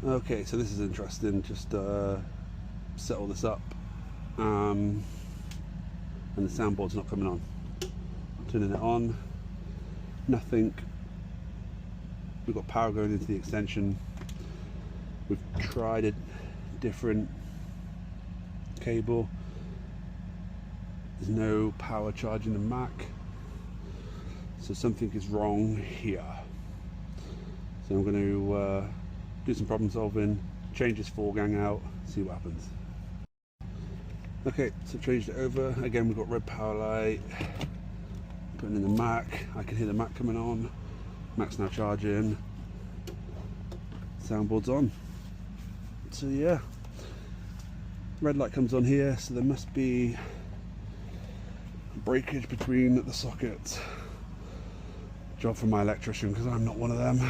Okay, so this is interesting. Just set all this up, and the soundboard's not coming on. Turning it on, nothing. We've got power going into the extension. We've tried a different cable. There's no power charging the Mac, so something is wrong here. So I'm going to do some problem solving, change this 4-gang out, see what happens. Okay, so changed it over. Again, we've got red power light. Putting in the Mac. I can hear the Mac coming on. Mac's now charging. Soundboard's on. So yeah, red light comes on here, so there must be breakage between the sockets. Job for my electrician, because I'm not one of them.